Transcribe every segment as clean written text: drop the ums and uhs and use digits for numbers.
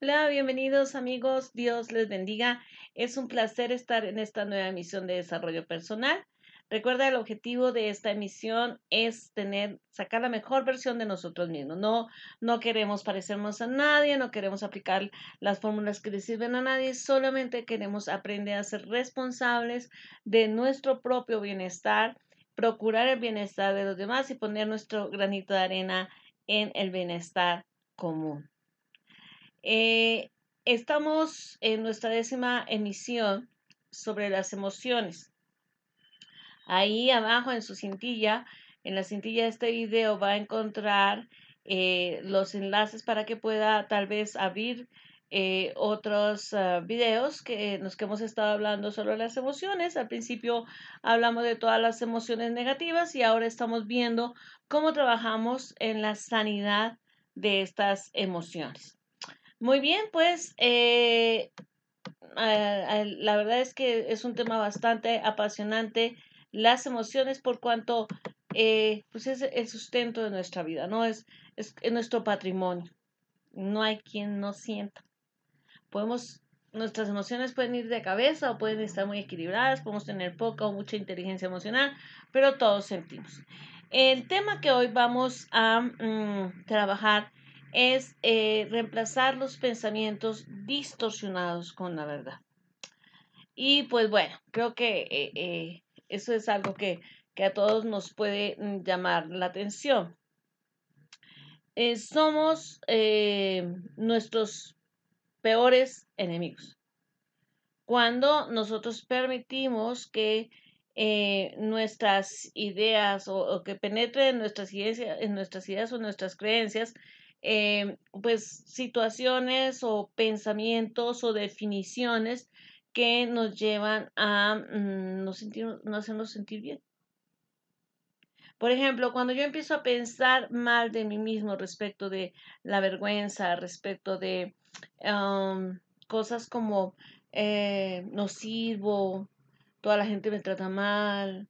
Hola, bienvenidos amigos, Dios les bendiga. Es un placer estar en esta nueva emisión de desarrollo personal. Recuerda, el objetivo de esta emisión es sacar la mejor versión de nosotros mismos. No queremos parecernos a nadie, no queremos aplicar las fórmulas que le sirven a nadie, solamente queremos aprender a ser responsables de nuestro propio bienestar, procurar el bienestar de los demás y poner nuestro granito de arena en el bienestar común. Eh, Estamos en nuestra 10ª emisión sobre las emociones. Ahí abajo en su cintilla, en la cintilla de este video va a encontrar los enlaces para que pueda tal vez abrir otros videos que los que hemos estado hablando sobre las emociones. Al principio hablamos de todas las emociones negativas y ahora estamos viendo cómo trabajamos en la sanidad de estas emociones. Muy bien, pues la verdad es que es un tema bastante apasionante, las emociones, por cuanto pues es el sustento de nuestra vida, ¿no? Es nuestro patrimonio. No hay quien no sienta. Nuestras emociones pueden ir de cabeza o pueden estar muy equilibradas, podemos tener poca o mucha inteligencia emocional, pero todos sentimos. El tema que hoy vamos a trabajar es reemplazar los pensamientos distorsionados con la verdad. Y pues bueno, creo que eso es algo que a todos nos puede llamar la atención. Somos nuestros peores enemigos. Cuando nosotros permitimos que nuestras ideas o que penetren en nuestras ideas o nuestras creencias, pues situaciones o pensamientos o definiciones que nos llevan a no hacernos sentir bien. Por ejemplo, cuando yo empiezo a pensar mal de mí mismo respecto de la vergüenza, respecto de cosas como no sirvo, toda la gente me trata mal,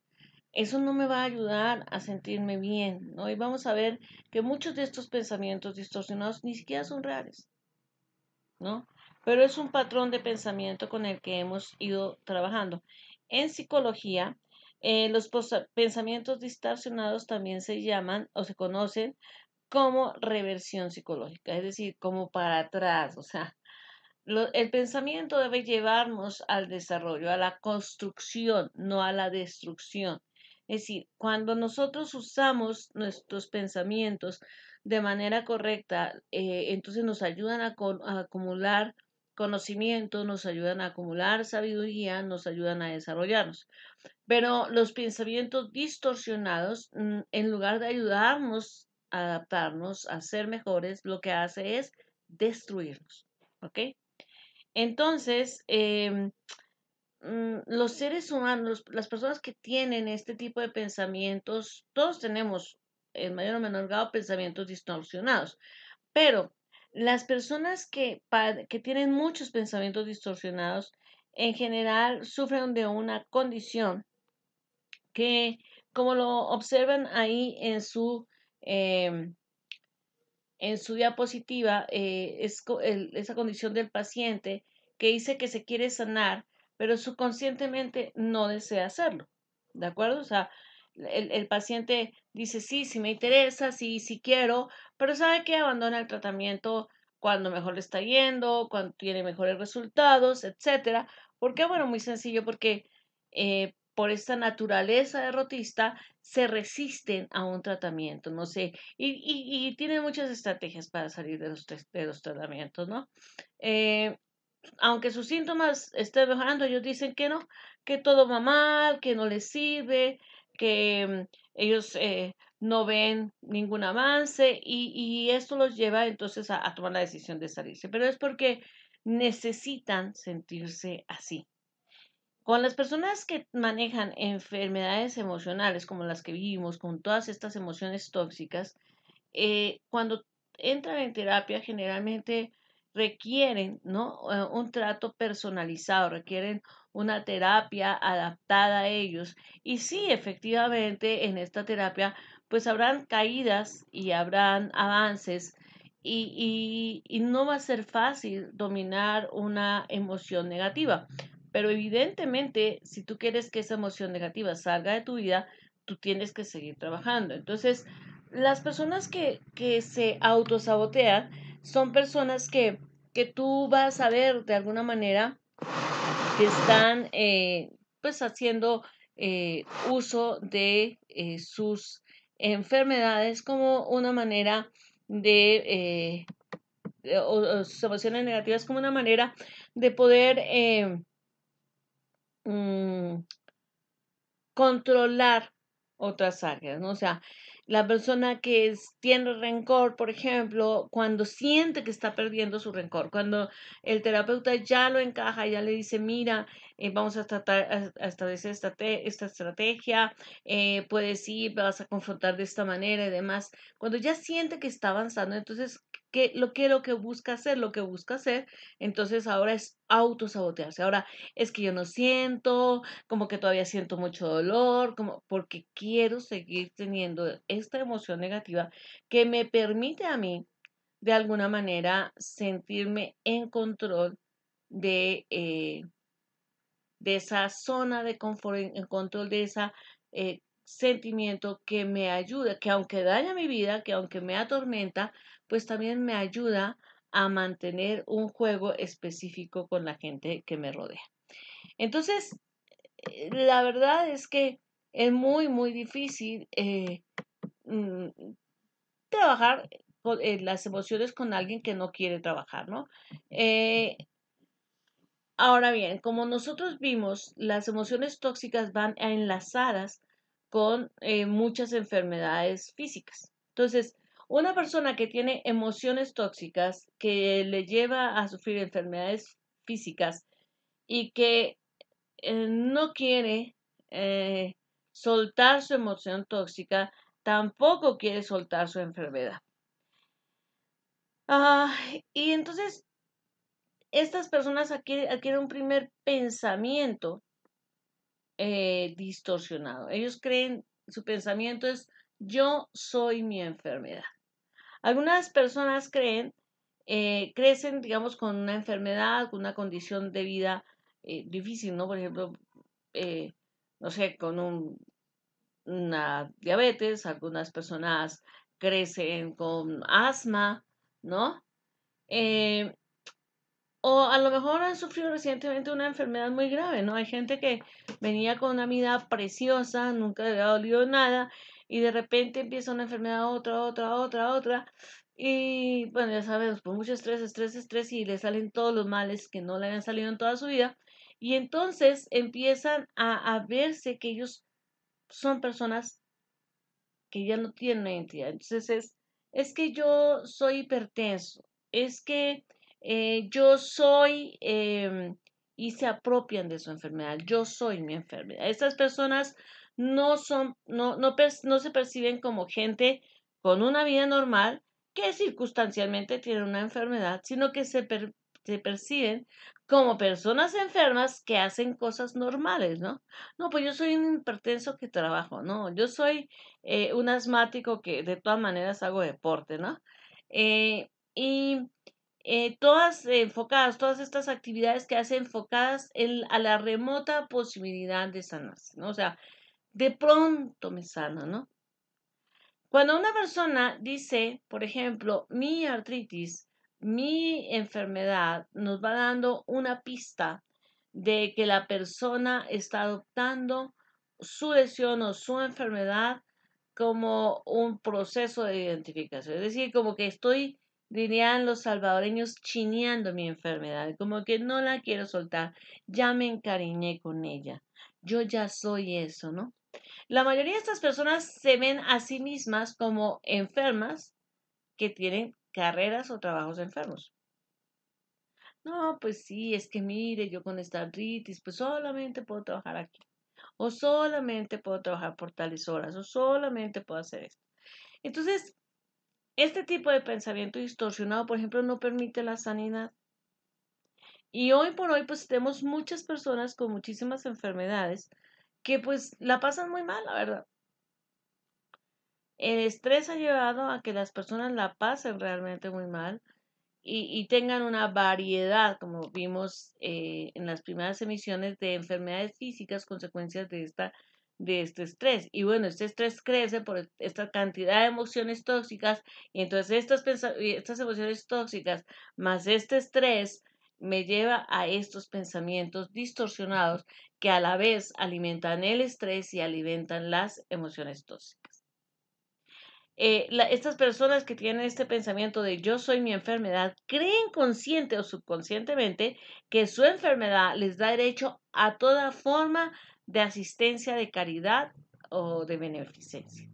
eso no me va a ayudar a sentirme bien, ¿no? Y vamos a ver que muchos de estos pensamientos distorsionados ni siquiera son reales, ¿no? Pero es un patrón de pensamiento con el que hemos ido trabajando. En psicología, los pensamientos distorsionados también se llaman o se conocen como reversión psicológica, es decir, como para atrás, o sea, el pensamiento debe llevarnos al desarrollo, a la construcción, no a la destrucción. Es decir, cuando nosotros usamos nuestros pensamientos de manera correcta, entonces nos ayudan a acumular conocimiento, nos ayudan a acumular sabiduría, nos ayudan a desarrollarnos. Pero los pensamientos distorsionados, en lugar de ayudarnos a adaptarnos, a ser mejores, lo que hace es destruirnos. ¿Ok? Entonces, los seres humanos, las personas que tienen este tipo de pensamientos, todos tenemos en mayor o menor grado pensamientos distorsionados, pero las personas que tienen muchos pensamientos distorsionados, en general sufren de una condición que, como lo observan ahí em, en su diapositiva, esa condición del paciente que dice que se quiere sanar, pero subconscientemente no desea hacerlo. ¿De acuerdo? O sea, el paciente dice, sí, sí me interesa, sí, sí quiero, pero sabe que abandona el tratamiento cuando mejor le está yendo, cuando tiene mejores resultados, etcétera. ¿Por qué? Bueno, muy sencillo, porque por esta naturaleza derrotista se resisten a un tratamiento, no sé, y tienen muchas estrategias para salir de los tratamientos, ¿no? Eh, Aunque sus síntomas estén mejorando, ellos dicen que no, que todo va mal, que no les sirve, que ellos no ven ningún avance y esto los lleva entonces a tomar la decisión de salirse. Pero es porque necesitan sentirse así. Con las personas que manejan enfermedades emocionales como las que vivimos, con todas estas emociones tóxicas, cuando entran en terapia generalmente requieren, ¿no? Un trato personalizado, requieren una terapia adaptada a ellos. Y sí, efectivamente, en esta terapia, pues habrán caídas y habrán avances y no va a ser fácil dominar una emoción negativa. Pero evidentemente, si tú quieres que esa emoción negativa salga de tu vida, tú tienes que seguir trabajando. Entonces, las personas que se autosabotean son personas que tú vas a ver de alguna manera que están pues haciendo uso de sus enfermedades como una manera o sus emociones negativas como una manera de poder mm, controlar otras áreas, ¿no? O sea, la persona tiene rencor, por ejemplo, cuando siente que está perdiendo su rencor, cuando el terapeuta ya lo encaja, ya le dice, mira, vamos a tratar a establecer esta estrategia, puedes ir, vas a confrontar de esta manera y demás. Cuando ya siente que está avanzando, entonces, ¿qué es lo que busca hacer? Lo que busca hacer, entonces ahora es autosabotearse. Ahora es que yo no siento, como que todavía siento mucho dolor, como porque quiero seguir teniendo esta emoción negativa que me permite a mí, de alguna manera, sentirme en control de esa zona de confort, en control de ese sentimiento que me ayuda, que aunque daña mi vida, que aunque me atormenta, pues también me ayuda a mantener un juego específico con la gente que me rodea. Entonces, la verdad es que es muy, muy difícil mm, trabajar las emociones con alguien que no quiere trabajar, ¿no? Eh, Ahora bien, como nosotros vimos, las emociones tóxicas van enlazadas con muchas enfermedades físicas. Entonces, una persona que tiene emociones tóxicas que le lleva a sufrir enfermedades físicas y que no quiere eh, soltar su emoción tóxica, tampoco quiere soltar su enfermedad. Ah, y entonces estas personas adquieren un primer pensamiento distorsionado. Ellos creen, su pensamiento es yo soy mi enfermedad. Algunas personas crecen, digamos, con una enfermedad, con una condición de vida difícil, ¿no? Por ejemplo, eh, no sé, una diabetes, algunas personas crecen con asma, ¿no? Eh, o a lo mejor han sufrido recientemente una enfermedad muy grave, ¿no? Hay gente que venía con una vida preciosa, nunca le había dolido nada, y de repente empieza una enfermedad, otra, y bueno, ya sabemos, por mucho estrés, y le salen todos los males que no le habían salido en toda su vida, y entonces empiezan a verse que ellos son personas que ya no tienen una identidad. Entonces es que yo soy hipertenso, es que yo soy, y se apropian de su enfermedad, yo soy mi enfermedad. Estas personas no se perciben como gente con una vida normal que circunstancialmente tienen una enfermedad, sino que se perciben como personas enfermas que hacen cosas normales, ¿no? No, pues yo soy un hipertenso que trabajo, no, yo soy un asmático que de todas maneras hago deporte, ¿no? Y todas enfocadas, todas estas actividades que hace enfocadas a la remota posibilidad de sanarse, ¿no? O sea, de pronto me sana, ¿no? Cuando una persona dice, por ejemplo, mi artritis, mi enfermedad, nos va dando una pista de que la persona está adoptando su lesión o su enfermedad como un proceso de identificación. Es decir, como que estoy, dirían los salvadoreños, chineando mi enfermedad, como que no la quiero soltar, ya me encariñé con ella, yo ya soy eso, ¿no? La mayoría de estas personas se ven a sí mismas como enfermas que tienen carreras o trabajos enfermos. No, pues sí, es que mire, yo con esta artritis, pues solamente puedo trabajar aquí, o solamente puedo trabajar por tales horas, o solamente puedo hacer esto. Entonces, este tipo de pensamiento distorsionado, por ejemplo, no permite la sanidad. Y hoy por hoy, pues tenemos muchas personas con muchísimas enfermedades que pues la pasan muy mal, la verdad. El estrés ha llevado a que las personas la pasen realmente muy mal y tengan una variedad, como vimos en las primeras emisiones, de enfermedades físicas, consecuencias de este estrés. Y bueno, este estrés crece por esta cantidad de emociones tóxicas, y entonces estas emociones tóxicas más este estrés me lleva a estos pensamientos distorsionados que a la vez alimentan el estrés y alimentan las emociones tóxicas. Estas personas que tienen este pensamiento de yo soy mi enfermedad, creen consciente o subconscientemente que su enfermedad les da derecho a toda forma de asistencia de caridad o de beneficencia,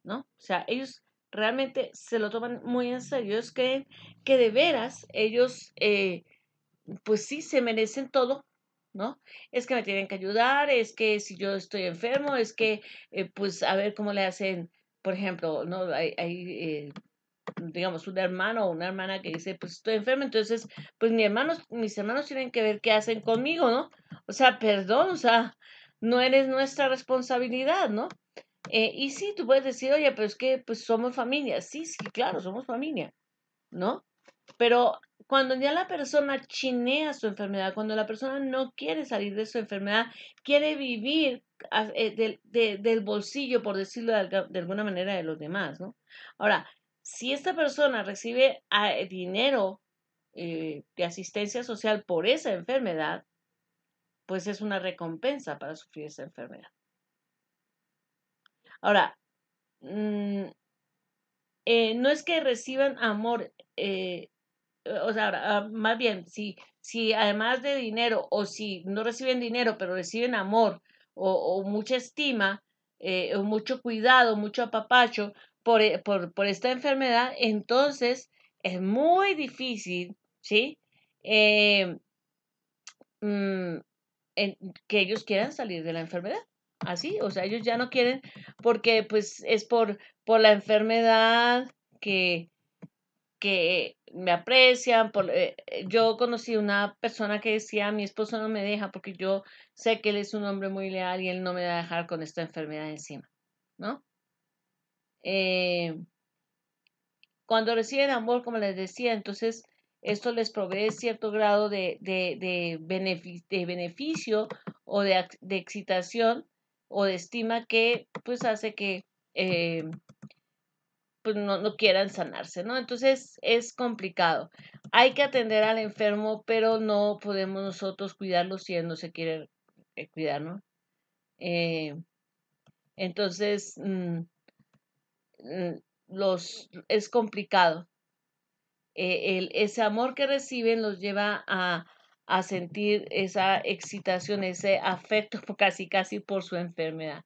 ¿no? O sea, ellos realmente se lo toman muy en serio. Ellos creen que de veras ellos, pues sí, se merecen todo, ¿no? Es que me tienen que ayudar, es que si yo estoy enfermo, es que, pues, a ver cómo le hacen, por ejemplo, ¿no? Digamos, un hermano o una hermana que dice, pues estoy enfermo, entonces, pues mis hermanos tienen que ver qué hacen conmigo, ¿no? O sea, perdón, o sea, no eres nuestra responsabilidad, ¿no? Y sí, tú puedes decir, oye, pero es que, pues somos familia. Sí, sí, claro, somos familia, ¿no? Pero cuando ya la persona chinea su enfermedad, cuando la persona no quiere salir de su enfermedad, quiere vivir del bolsillo, por decirlo de alguna manera, de los demás, ¿no? Ahora, si esta persona recibe dinero de asistencia social por esa enfermedad, pues es una recompensa para sufrir esa enfermedad. Ahora, mm, no es que reciban amor, o sea, más bien, si además de dinero, o si no reciben dinero, pero reciben amor o mucha estima, o mucho cuidado, mucho apapacho por esta enfermedad, entonces es muy difícil, ¿sí? Eh, mm, que ellos quieran salir de la enfermedad. Así, o sea, ellos ya no quieren porque pues es por la enfermedad que me aprecian. Yo conocí una persona que decía, mi esposo no me deja porque yo sé que él es un hombre muy leal y él no me va a dejar con esta enfermedad encima, ¿no? Eh, Cuando reciben amor, como les decía, entonces esto les provee cierto grado de beneficio o de excitación o de estima que pues hace que eh, pues no quieran sanarse, ¿no? Entonces es complicado. Hay que atender al enfermo, pero no podemos nosotros cuidarlo si él no se quiere cuidar, ¿no? Eh, entonces, es complicado. Ese amor que reciben los lleva a sentir esa excitación, ese afecto casi casi por su enfermedad.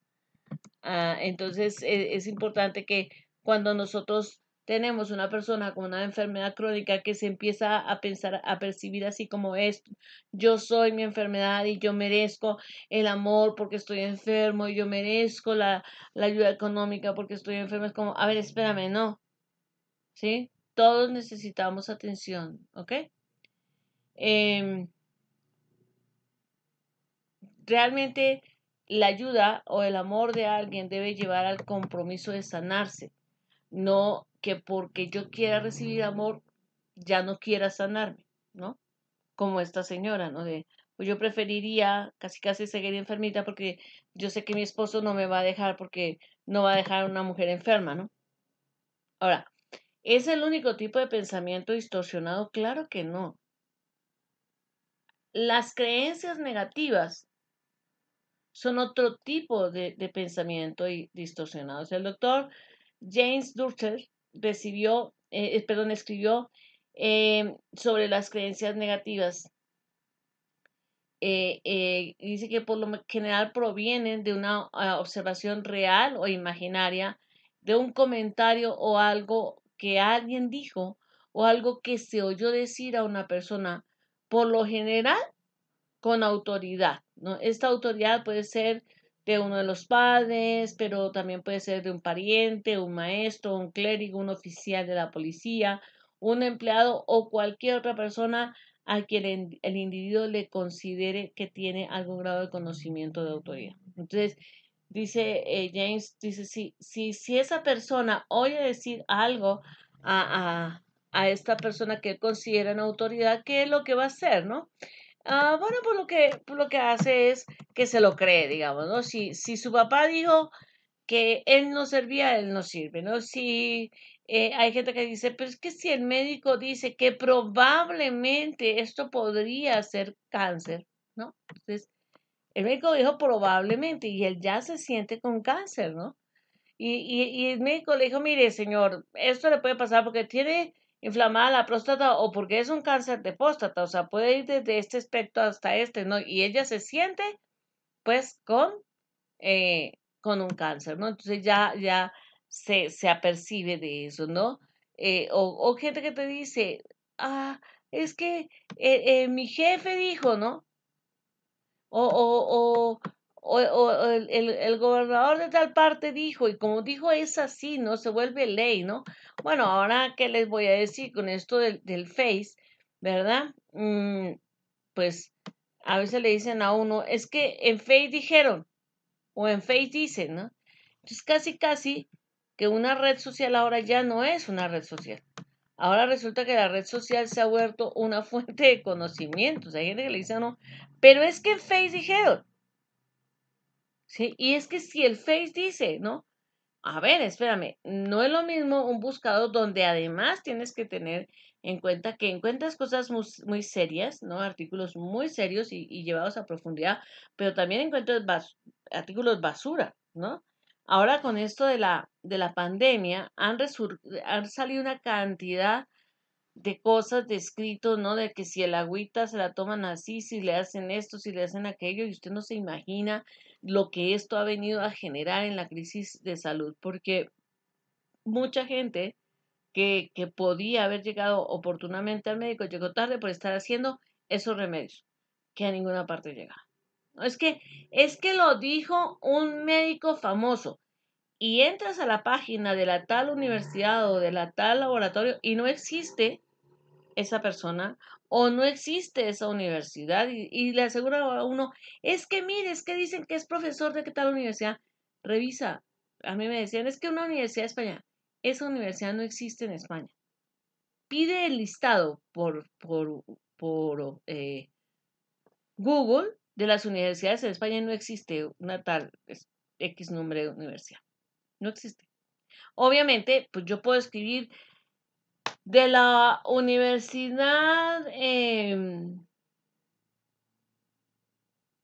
Entonces es importante que cuando nosotros tenemos una persona con una enfermedad crónica que se empieza a pensar, a percibir así como esto, yo soy mi enfermedad y yo merezco el amor porque estoy enfermo y yo merezco la ayuda económica porque estoy enfermo, es como, a ver, espérame, no, ¿sí? Todos necesitamos atención, ¿ok? Em, Realmente la ayuda o el amor de alguien debe llevar al compromiso de sanarse. No que porque yo quiera recibir amor, ya no quiera sanarme, ¿no? Como esta señora, ¿no? Pues yo preferiría casi casi seguir enfermita porque yo sé que mi esposo no me va a dejar porque no va a dejar a una mujer enferma, ¿no? Ahora, ¿es el único tipo de pensamiento distorsionado? Claro que no. Las creencias negativas son otro tipo de pensamiento distorsionados. El doctor James Durter escribió sobre las creencias negativas. Dice que por lo general provienen de una observación real o imaginaria, de un comentario o algo que alguien dijo o algo que se oyó decir a una persona, por lo general con autoridad, ¿no? Esta autoridad puede ser de uno de los padres, pero también puede ser de un pariente, un maestro, un clérigo, un oficial de la policía, un empleado o cualquier otra persona a quien el individuo le considere que tiene algún grado de conocimiento de autoridad. Entonces, dice James, dice, si esa persona oye decir algo a esta persona que él considera una autoridad, ¿qué es lo que va a hacer, no? Bueno, por lo que hace es que se lo cree, digamos, ¿no? Si su papá dijo que él no servía, él no sirve, ¿no? Si hay gente que dice, pero es que si el médico dice que probablemente esto podría ser cáncer, ¿no? Entonces, el médico dijo probablemente y él ya se siente con cáncer, ¿no? Y el médico le dijo, mire, señor, esto le puede pasar porque tiene inflamada la próstata o porque es un cáncer de próstata, o sea, puede ir desde este aspecto hasta este, ¿no? Y ella se siente, pues, con un cáncer, ¿no? Entonces ya se apercibe de eso, ¿no? O gente que te dice, es que mi jefe dijo, ¿no? O el gobernador de tal parte dijo, y como dijo es así, ¿no? Se vuelve ley, ¿no? Bueno, ahora, ¿qué les voy a decir con esto del Face, ¿verdad? Pues a veces le dicen a uno, es que en Face dijeron, o en Face dicen, ¿no? Entonces casi que una red social ahora ya no es una red social. Ahora resulta que la red social se ha vuelto una fuente de conocimientos. Hay gente que le dice, no, pero es que en Face dijeron. Sí, y es que si el Face dice, ¿no? A ver, espérame, no es lo mismo un buscador donde además tienes que tener en cuenta que encuentras cosas muy serias, ¿no? Artículos muy serios y llevados a profundidad, pero también encuentras artículos basura, ¿no? Ahora con esto de la pandemia han salido una cantidad de cosas de escritos, ¿no? De que si el agüita se la toman así, si le hacen esto, si le hacen aquello, y usted no se imagina lo que esto ha venido a generar en la crisis de salud, porque mucha gente que podía haber llegado oportunamente al médico llegó tarde por estar haciendo esos remedios, que a ninguna parte llega. No, es que lo dijo un médico famoso. Y entras a la página de la tal universidad o de la tal laboratorio y no existe esa persona o no existe esa universidad y le asegura a uno, es que mire, es que dicen que es profesor de qué tal universidad. Revisa. A mí me decían, es que una universidad de España, esa universidad no existe en España. Pide el listado por Google de las universidades en España y no existe una tal X nombre de universidad. No existe. Obviamente, pues yo puedo escribir de la universidad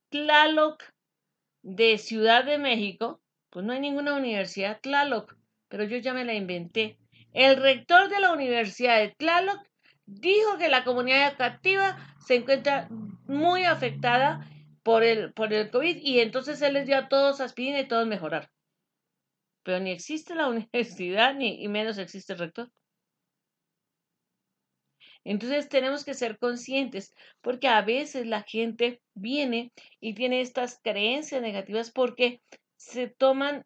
Tlaloc de Ciudad de México, pues no hay ninguna universidad Tlaloc, pero yo ya me la inventé. El rector de la Universidad de Tlaloc dijo que la comunidad educativa se encuentra muy afectada por el COVID y entonces él les dio a todos aspirina y todos mejorar. Pero ni existe la universidad, ni y menos existe el rector. Entonces tenemos que ser conscientes porque a veces la gente viene y tiene estas creencias negativas porque se toman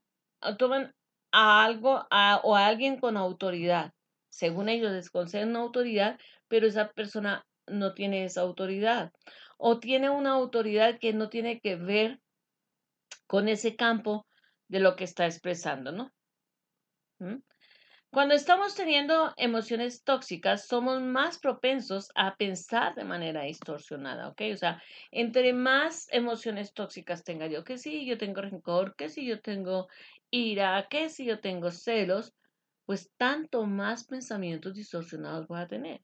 a algo o a alguien con autoridad. Según ellos les conceden una autoridad, pero esa persona no tiene esa autoridad o tiene una autoridad que no tiene que ver con ese campo de lo que está expresando, ¿no? ¿Mm? Cuando estamos teniendo emociones tóxicas, somos más propensos a pensar de manera distorsionada, ¿ok? O sea, entre más emociones tóxicas tenga yo, que si yo tengo rencor, que si yo tengo ira, que si yo tengo celos, pues tanto más pensamientos distorsionados voy a tener.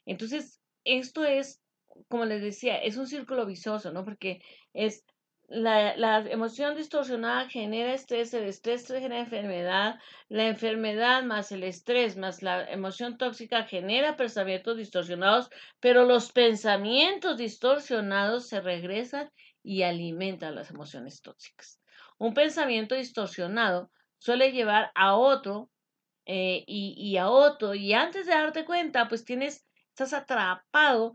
Entonces, esto es, como les decía, es un círculo vicioso, ¿no? Porque es la emoción distorsionada genera estrés, el estrés genera enfermedad, la enfermedad más el estrés más la emoción tóxica genera pensamientos distorsionados, pero los pensamientos distorsionados se regresan y alimentan las emociones tóxicas. Un pensamiento distorsionado suele llevar a otro y a otro, y antes de darte cuenta, pues estás atrapado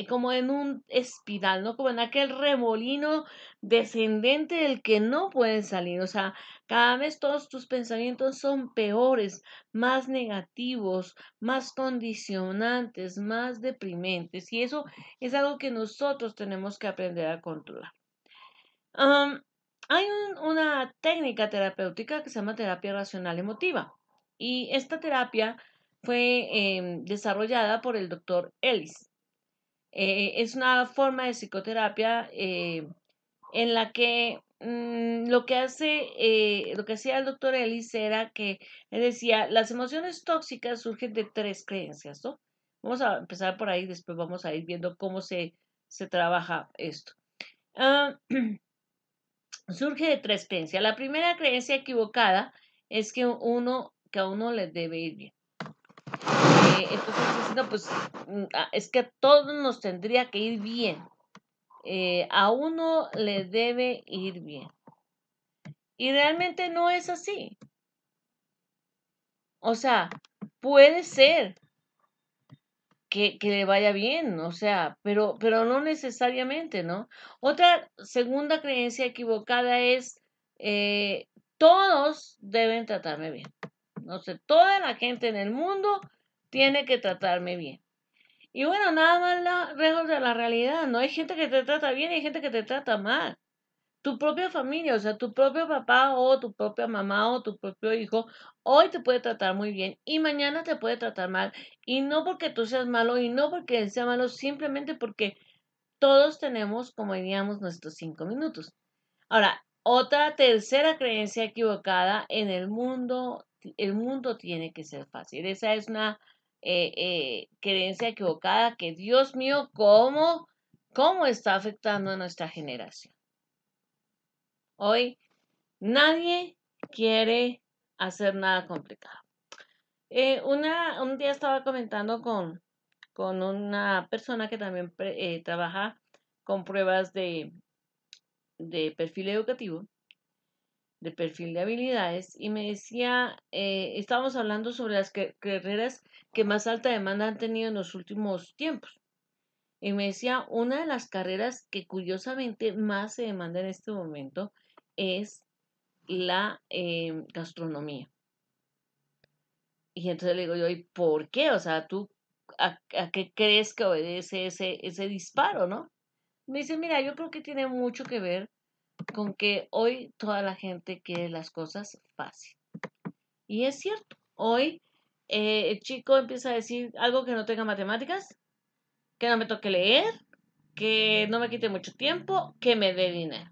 como en un espiral, ¿no? Como en aquel remolino descendente del que no puedes salir. O sea, cada vez todos tus pensamientos son peores, más negativos, más condicionantes, más deprimentes. Y eso es algo que nosotros tenemos que aprender a controlar. Am, Hay una técnica terapéutica que se llama terapia racional emotiva y esta terapia fue desarrollada por el doctor Ellis. Es una forma de psicoterapia en la que lo que hacía el doctor Ellis era que él decía, las emociones tóxicas surgen de tres creencias, ¿no? Vamos a empezar por ahí, después vamos a ir viendo cómo se trabaja esto. Ah, surge de tres creencias. La primera creencia equivocada es que a uno le debe ir bien. Entonces diciendo, pues, es que a todos nos tendría que ir bien. A uno le debe ir bien. Y realmente no es así. O sea, puede ser que le vaya bien, o sea, pero no necesariamente, ¿no? Otra segunda creencia equivocada es, todos deben tratarme bien. No sé, toda la gente en el mundo tiene que tratarme bien. Y bueno, nada más lejos de la realidad, ¿no? Hay gente que te trata bien y hay gente que te trata mal. Tu propia familia, o sea, tu propio papá o tu propia mamá o tu propio hijo, hoy te puede tratar muy bien y mañana te puede tratar mal. Y no porque tú seas malo y no porque él sea malo, simplemente porque todos tenemos, como diríamos, nuestros 5 minutos. Ahora, otra tercera creencia equivocada en el mundo tiene que ser fácil. Esa es una creencia equivocada que, Dios mío, cómo está afectando a nuestra generación. Hoy nadie quiere hacer nada complicado. Un día estaba comentando con una persona que también trabaja con pruebas de perfil educativo, de perfil de habilidades, y me decía, estábamos hablando sobre las carreras que más alta demanda han tenido en los últimos tiempos. Y me decía, una de las carreras que curiosamente más se demanda en este momento es la gastronomía. Y entonces le digo yo, ¿y por qué? O sea, ¿tú a qué crees que obedece ese disparo, no? Me dice, mira, yo creo que tiene mucho que ver con que hoy toda la gente quiere las cosas fácil. Y es cierto, hoy el chico empieza a decir algo que no tenga matemáticas, que no me toque leer, que no me quite mucho tiempo, que me dé dinero.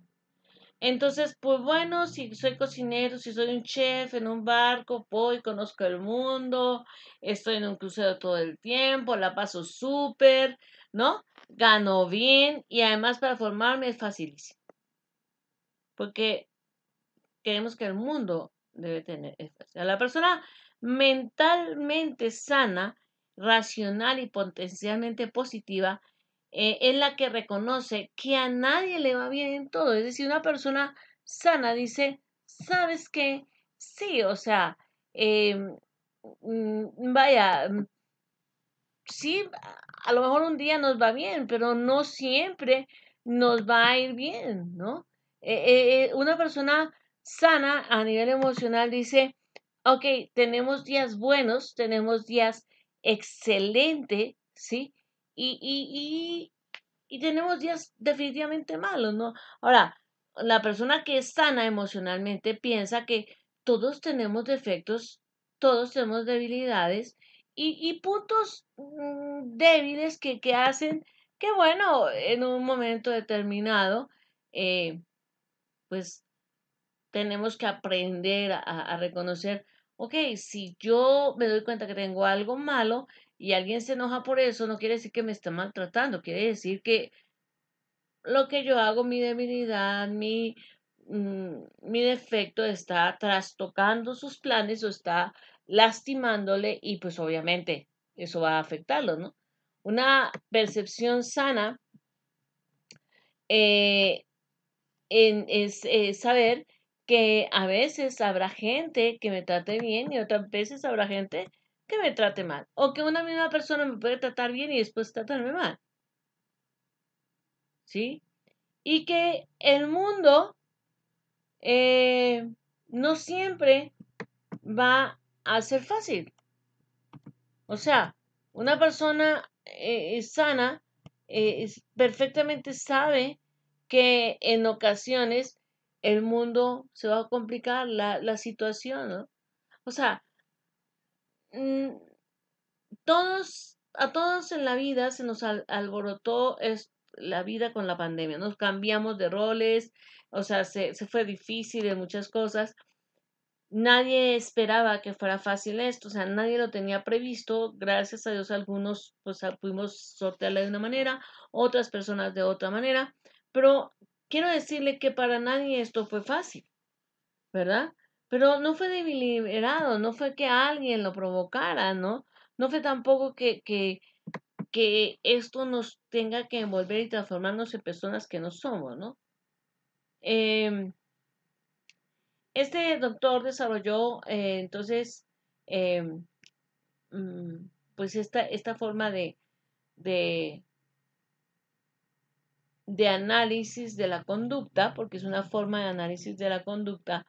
Entonces, pues bueno, si soy cocinero, si soy un chef en un barco, voy, conozco el mundo, estoy en un crucero todo el tiempo, la paso súper, ¿no? Gano bien y además para formarme es facilísimo, porque queremos que el mundo debe tener esto. O sea, la persona mentalmente sana, racional y potencialmente positiva es la que reconoce que a nadie le va bien en todo. Es decir, una persona sana dice, ¿sabes qué? Sí, o sea, vaya, sí, a lo mejor un día nos va bien, pero no siempre nos va a ir bien, ¿no? Una persona sana a nivel emocional dice, ok, tenemos días buenos, tenemos días excelentes, ¿sí? Y, y, y tenemos días definitivamente malos, ¿no? Ahora, la persona que es sana emocionalmente piensa que todos tenemos defectos, todos tenemos debilidades y puntos débiles que hacen que, bueno, en un momento determinado, eh, pues tenemos que aprender a reconocer, ok, si yo me doy cuenta que tengo algo malo y alguien se enoja por eso, no quiere decir que me está maltratando, quiere decir que lo que yo hago, mi debilidad, mi defecto está trastocando sus planes o está lastimándole y pues obviamente eso va a afectarlo, ¿no? Una percepción sana eh, es saber que a veces habrá gente que me trate bien y otras veces habrá gente que me trate mal. O que una misma persona me puede tratar bien y después tratarme mal. ¿Sí? Y que el mundo eh, no siempre va a ser fácil. O sea, una persona sana perfectamente sabe que en ocasiones el mundo se va a complicar, la situación, ¿no? O sea, mm, a todos en la vida se nos alborotó la vida con la pandemia, nos cambiamos de roles, o sea, se fue difícil en muchas cosas. Nadie esperaba que fuera fácil esto, o sea, nadie lo tenía previsto. Gracias a Dios, algunos pues pudimos sortearla de una manera, otras personas de otra manera, pero quiero decirle que para nadie esto fue fácil, ¿verdad? Pero no fue deliberado, no fue que alguien lo provocara, ¿no? No fue tampoco que esto nos tenga que envolver y transformarnos en personas que no somos, ¿no? Em, este doctor desarrolló entonces em, pues esta forma de, de análisis de la conducta, porque es una forma de análisis de la conducta,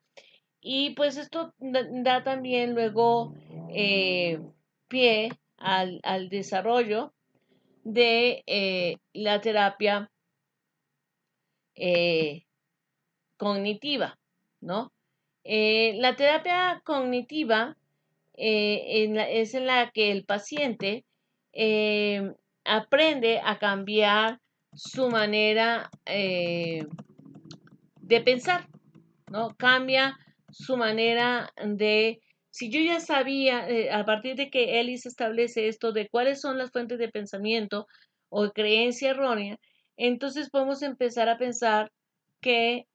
y pues esto da también luego eh, pie al desarrollo de la terapia eh, cognitiva, ¿no? La terapia cognitiva es en la que el paciente eh, aprende a cambiar su manera de pensar, ¿no? Cambia su manera si yo ya sabía, a partir de que Ellis establece esto de cuáles son las fuentes de pensamiento o de creencia errónea, entonces podemos empezar a pensar que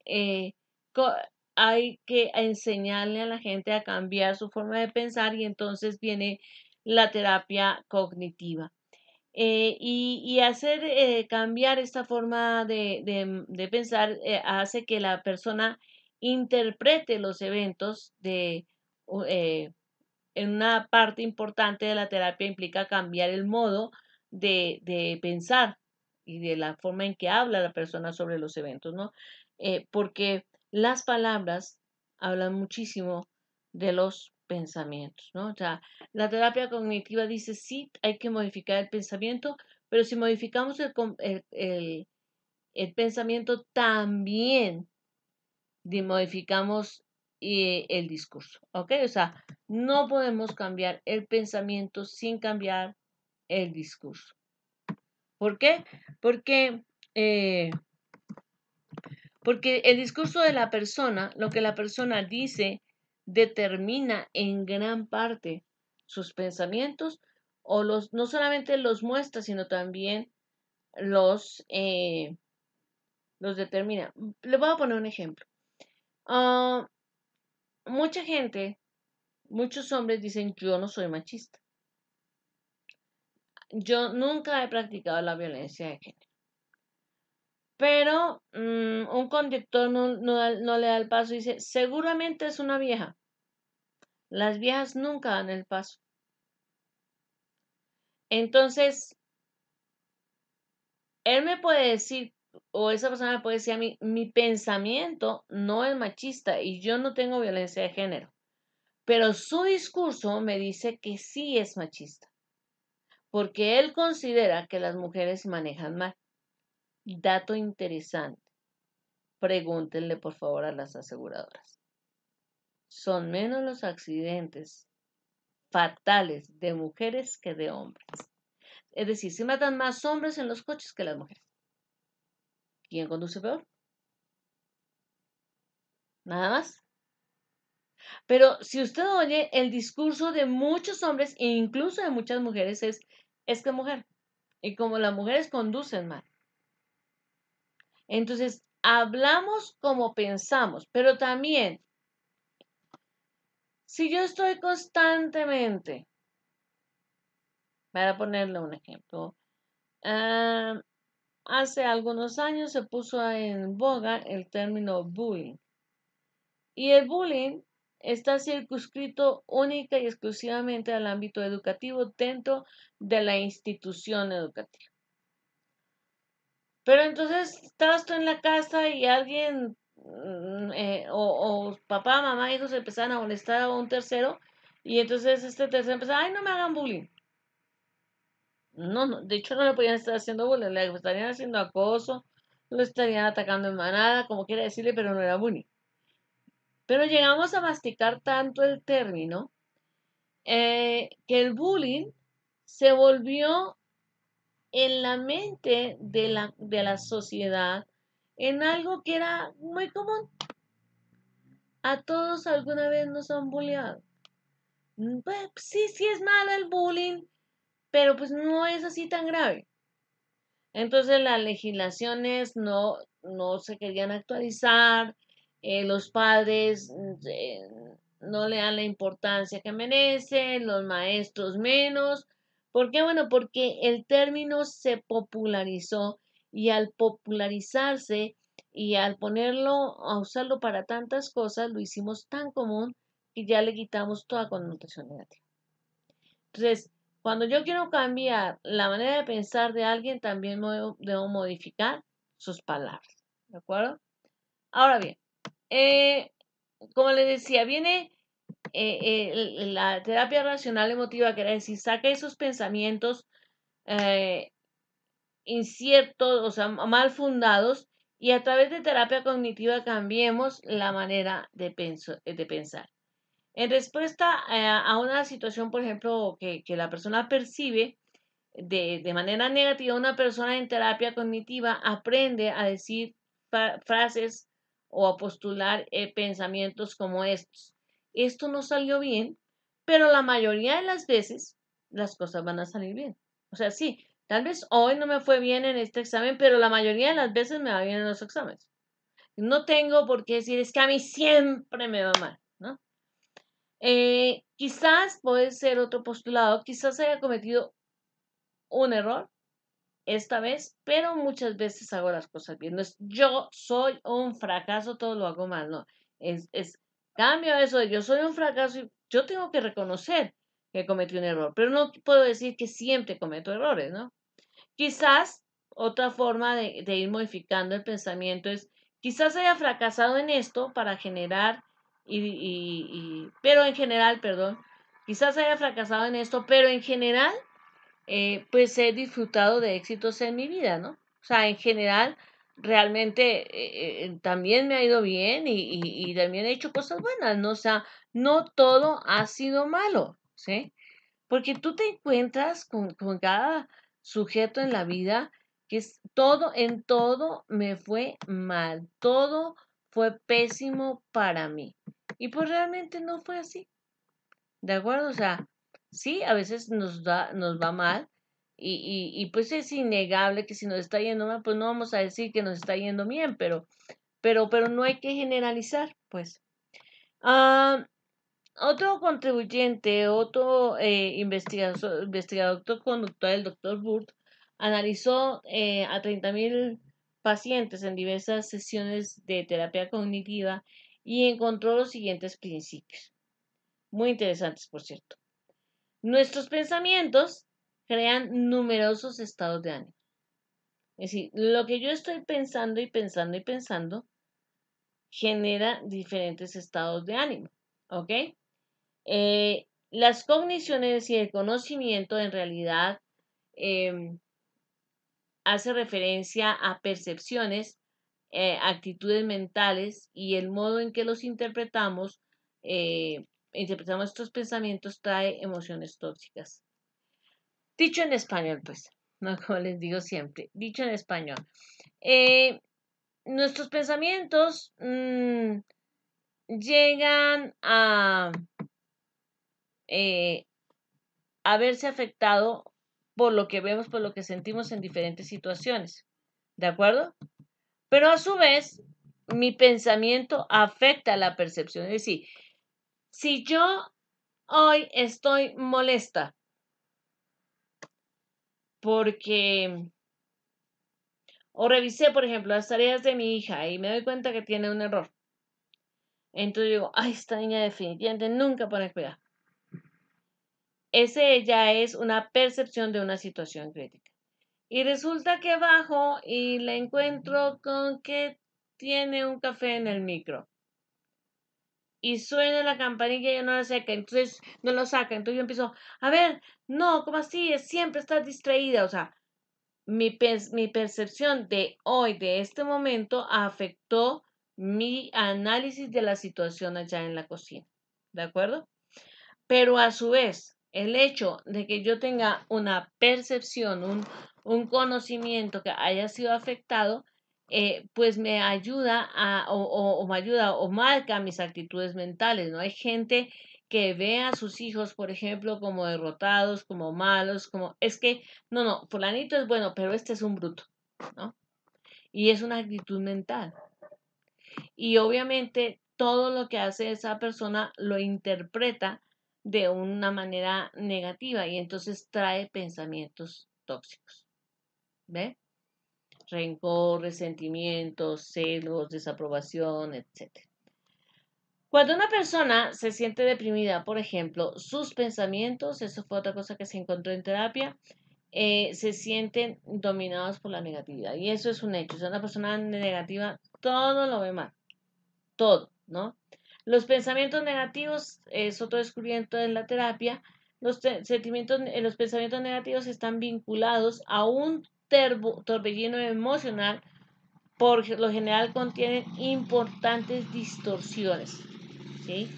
co- hay que enseñarle a la gente a cambiar su forma de pensar y entonces viene la terapia cognitiva. Y hacer cambiar esta forma de pensar hace que la persona interprete los eventos eh, en una parte importante de la terapia implica cambiar el modo de pensar y de la forma en que habla la persona sobre los eventos, ¿no? Porque las palabras hablan muchísimo de los pensamientos, ¿no? O sea, la terapia cognitiva dice, sí, hay que modificar el pensamiento, pero si modificamos el pensamiento, también modificamos el discurso, ¿ok? O sea, no podemos cambiar el pensamiento sin cambiar el discurso. ¿Por qué? Porque, eh, porque el discurso de la persona, lo que la persona dice, determina en gran parte sus pensamientos o no solamente los muestra, sino también los, eh, los determina. Le voy a poner un ejemplo. Uh, mucha gente, muchos hombres dicen, yo no soy machista. Yo nunca he practicado la violencia de género. Pero un conductor no le da el paso y dice, seguramente es una vieja. Las viejas nunca dan el paso. Entonces, él me puede decir, o esa persona me puede decir a mí, mi pensamiento no es machista y yo no tengo violencia de género. Pero su discurso me dice que sí es machista, porque él considera que las mujeres manejan mal. Dato interesante. Pregúntenle por favor a las aseguradoras. Son menos los accidentes fatales de mujeres que de hombres. Es decir, se matan más hombres en los coches que las mujeres. ¿Quién conduce peor? Nada más. Pero si usted oye el discurso de muchos hombres e incluso de muchas mujeres es que mujer. Y como las mujeres conducen mal. Entonces, hablamos como pensamos, pero también, si yo estoy constantemente, para ponerle un ejemplo, ah, hace algunos años se puso en boga el término bullying. Y el bullying está circunscrito única y exclusivamente al ámbito educativo dentro de la institución educativa. Pero entonces estabas tú en la casa y alguien, o papá, mamá, hijos empezaban a molestar a un tercero y entonces este tercero empezaba, ay, no me hagan bullying. No, no, de hecho no le podían estar haciendo bullying, le estarían haciendo acoso, lo estarían atacando en manada, como quiera decirle, pero no era bullying. Pero llegamos a masticar tanto el término que el bullying se volvió en la mente de la sociedad en algo que era muy común. A todos alguna vez nos han bulleado. Pues, sí, sí es malo el bullying, pero pues no es así tan grave. Entonces las legislaciones no se querían actualizar, los padres no le dan la importancia que merecen, los maestros menos. ¿Por qué? Bueno, porque el término se popularizó y al popularizarse y al ponerlo, a usarlo para tantas cosas, lo hicimos tan común que ya le quitamos toda connotación negativa. Entonces, cuando yo quiero cambiar la manera de pensar de alguien, también debo modificar sus palabras. ¿De acuerdo? Ahora bien, eh, como les decía, viene la terapia racional emotiva, que era decir, saca esos pensamientos eh, inciertos, o sea, mal fundados, y a través de terapia cognitiva cambiemos la manera de pensar. En respuesta a una situación, por ejemplo, que la persona percibe de manera negativa, una persona en terapia cognitiva aprende a decir frases o a postular pensamientos como estos. Esto no salió bien, pero la mayoría de las veces las cosas van a salir bien. O sea, sí, tal vez hoy no me fue bien en este examen, pero la mayoría de las veces me va bien en los exámenes. No tengo por qué decir, es que a mí siempre me va mal, ¿no? Quizás puede ser otro postulado, quizás haya cometido un error esta vez, pero muchas veces hago las cosas bien. No es yo soy un fracaso, todo lo hago mal, no. Es cambio eso de yo soy un fracaso y yo tengo que reconocer que cometí un error, pero no puedo decir que siempre cometo errores, ¿no? Quizás otra forma de ir modificando el pensamiento es, quizás haya fracasado en esto para generar, pero en general, perdón, quizás haya fracasado en esto, pero en general, pues he disfrutado de éxitos en mi vida, ¿no? O sea, en general, realmente también me ha ido bien y también he hecho cosas buenas, ¿no? O sea, no todo ha sido malo, ¿sí? Porque tú te encuentras con cada sujeto en la vida que es todo, en todo me fue mal, todo fue pésimo para mí. Y pues realmente no fue así, ¿de acuerdo? O sea, sí, a veces nos va mal y pues es innegable que si nos está yendo mal, pues no vamos a decir que nos está yendo bien, pero no hay que generalizar, pues. Ah, otro contribuyente, otro investigador conductual, el doctor Burt, analizó a 30.000 pacientes en diversas sesiones de terapia cognitiva y encontró los siguientes principios, muy interesantes, por cierto. Nuestros pensamientos crean numerosos estados de ánimo. Es decir, lo que yo estoy pensando y pensando y pensando genera diferentes estados de ánimo, ¿ok? Las cogniciones y el conocimiento en realidad eh, hace referencia a percepciones, actitudes mentales y el modo en que los interpretamos estos pensamientos trae emociones tóxicas. Dicho en español, pues, no como les digo siempre, dicho en español. Eh, Nuestros pensamientos llegan eh, a verse afectado por lo que vemos, por lo que sentimos en diferentes situaciones. ¿De acuerdo? Pero a su vez, mi pensamiento afecta la percepción. Es decir, si yo hoy estoy molesta porque, o revisé, por ejemplo, las tareas de mi hija y me doy cuenta que tiene un error, entonces digo, ay, esta niña definitivamente nunca pone cuidado. Ese ya es una percepción de una situación crítica. Y resulta que bajo y la encuentro con que tiene un café en el micro. Y suena la campanilla y ella no la saca, entonces no lo saca. Entonces yo empiezo, a ver, no, ¿cómo así? Siempre estás distraída. O sea, mi percepción de hoy, de este momento, afectó mi análisis de la situación allá en la cocina. ¿De acuerdo? Pero a su vez, el hecho de que yo tenga una percepción, un conocimiento que haya sido afectado, pues me ayuda o me ayuda o marca mis actitudes mentales, ¿no? Hay gente que ve a sus hijos, por ejemplo, como derrotados, como malos, como, es que, no, fulanito es bueno, pero este es un bruto, ¿no? Y es una actitud mental. Y obviamente todo lo que hace esa persona lo interpreta de una manera negativa y entonces trae pensamientos tóxicos. ¿Ve? Rencor, resentimientos, celos, desaprobación, etc. Cuando una persona se siente deprimida, por ejemplo, sus pensamientos, eso fue otra cosa que se encontró en terapia, se sienten dominados por la negatividad. Y eso es un hecho. O sea, una persona negativa todo lo ve mal. Todo, ¿no? Los pensamientos negativos es otro descubrimiento en la terapia. Los pensamientos negativos están vinculados a un torbellino emocional, por lo general contienen importantes distorsiones, ¿sí?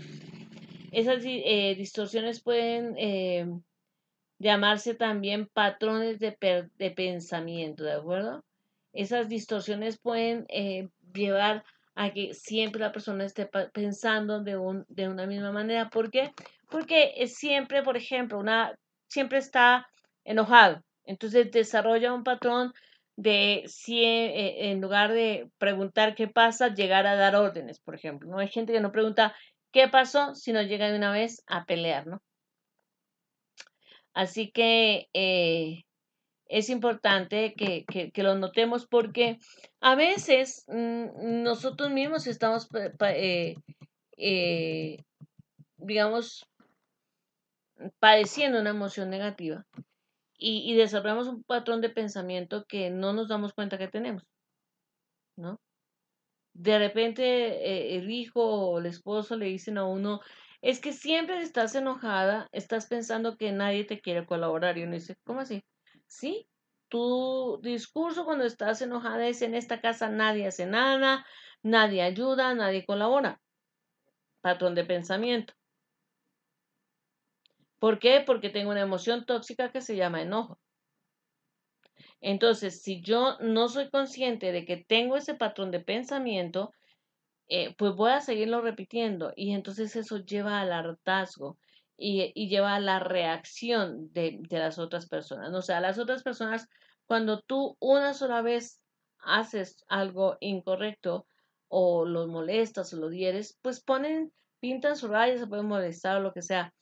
Esas distorsiones pueden llamarse también patrones de pensamiento, ¿de acuerdo? Esas distorsiones pueden llevar a que siempre la persona esté pensando de una misma manera. ¿Por qué? Porque siempre, por ejemplo, siempre está enojado. Entonces desarrolla un patrón de si en lugar de preguntar qué pasa, llegar a dar órdenes, por ejemplo. ¿No? Hay gente que no pregunta qué pasó, sino llega de una vez a pelear, ¿no? Así que es importante que lo notemos porque a veces nosotros mismos estamos, eh, digamos, padeciendo una emoción negativa y desarrollamos un patrón de pensamiento que no nos damos cuenta que tenemos, ¿no? De repente el hijo o el esposo le dicen a uno, es que siempre estás enojada, estás pensando que nadie te quiere colaborar. Y uno dice, ¿cómo así? Sí, tu discurso cuando estás enojada es en esta casa nadie hace nada, nadie ayuda, nadie colabora. Patrón de pensamiento. ¿Por qué? Porque tengo una emoción tóxica que se llama enojo. Entonces, si yo no soy consciente de que tengo ese patrón de pensamiento, pues voy a seguirlo repitiendo y entonces eso lleva al hartazgo y lleva a la reacción de las otras personas. O sea, las otras personas, cuando tú una sola vez haces algo incorrecto o los molestas o lo hieres, pues pintan sus rayas, se pueden molestar o lo que sea,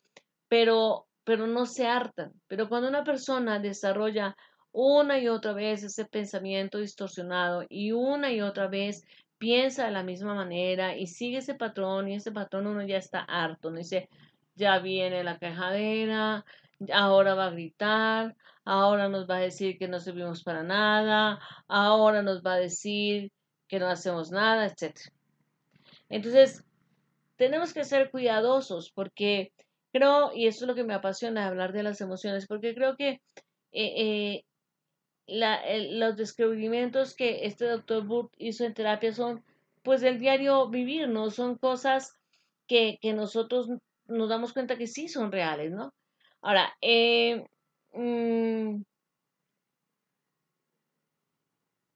pero no se hartan. Pero cuando una persona desarrolla una y otra vez ese pensamiento distorsionado y una y otra vez piensa de la misma manera y sigue ese patrón y ese patrón uno ya está harto, no dice, ya viene la quejadera, ahora va a gritar, ahora nos va a decir que no servimos para nada, ahora nos va a decir que no hacemos nada, etcétera. Entonces, tenemos que ser cuidadosos porque creo, y eso es lo que me apasiona hablar de las emociones, porque creo que eh, los descubrimientos que este doctor Burt hizo en terapia son pues del diario vivir, ¿no? Son cosas que nosotros nos damos cuenta que sí son reales, ¿no? Ahora,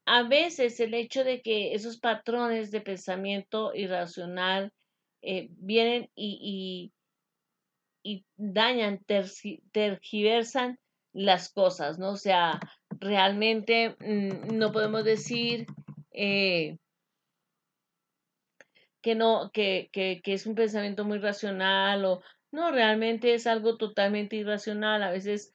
a veces el hecho de que esos patrones de pensamiento irracional vienen y dañan, tergiversan las cosas, ¿no? O sea, realmente no podemos decir eh, que no, que es un pensamiento muy racional o no, realmente es algo totalmente irracional, a veces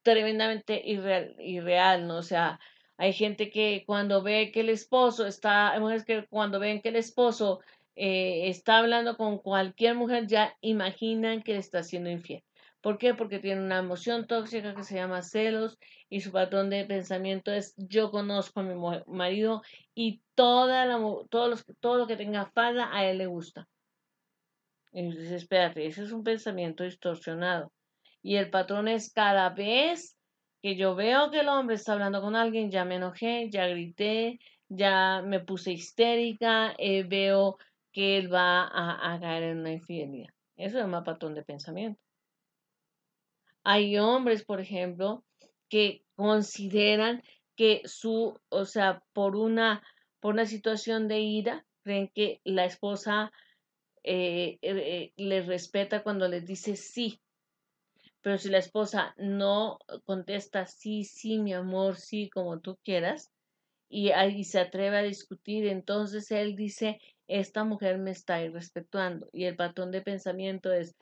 tremendamente irreal, ¿no? O sea, hay gente que cuando ve que el esposo está, hay mujeres que cuando ven que el esposo está hablando con cualquier mujer, ya imaginan que le está siendo infiel. ¿Por qué? Porque tiene una emoción tóxica que se llama celos y su patrón de pensamiento es yo conozco a mi marido y todo lo que tenga falda a él le gusta. Entonces, espérate, ese es un pensamiento distorsionado. Y el patrón es cada vez que yo veo que el hombre está hablando con alguien, ya me enojé, ya grité, ya me puse histérica, veo que él va a caer en una infidelidad. Eso es un patrón de pensamiento. Hay hombres, por ejemplo, que consideran que o sea, por una situación de ira, creen que la esposa les respeta cuando les dice sí, pero si la esposa no contesta sí, sí, mi amor, sí, como tú quieras, y ahí se atreve a discutir, entonces él dice, esta mujer me está irrespetando. Y el patrón de pensamiento es,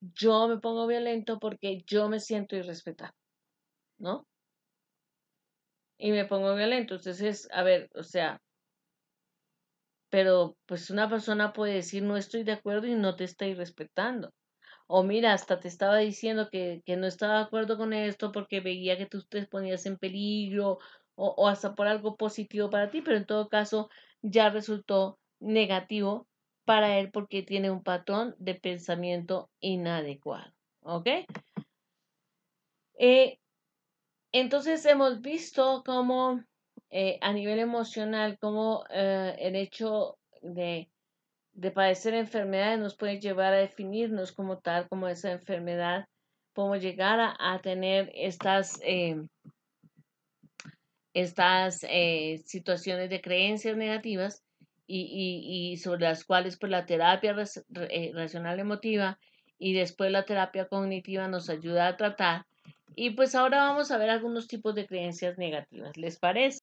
yo me pongo violento porque yo me siento irrespetado, ¿no? Y me pongo violento. Entonces, a ver, o sea, pero pues una persona puede decir, no estoy de acuerdo y no te está irrespetando. O mira, hasta te estaba diciendo que no estaba de acuerdo con esto porque veía que tú te ponías en peligro o hasta por algo positivo para ti, pero en todo caso ya resultó negativo para él porque tiene un patrón de pensamiento inadecuado. ¿Ok? Eh, entonces hemos visto cómo a nivel emocional, cómo el hecho de padecer enfermedades nos puede llevar a definirnos como tal, como esa enfermedad. Podemos llegar a tener estas situaciones de creencias negativas y sobre las cuales pues la terapia racional emotiva y después la terapia cognitiva nos ayuda a tratar. Y pues ahora vamos a ver algunos tipos de creencias negativas. ¿Les parece?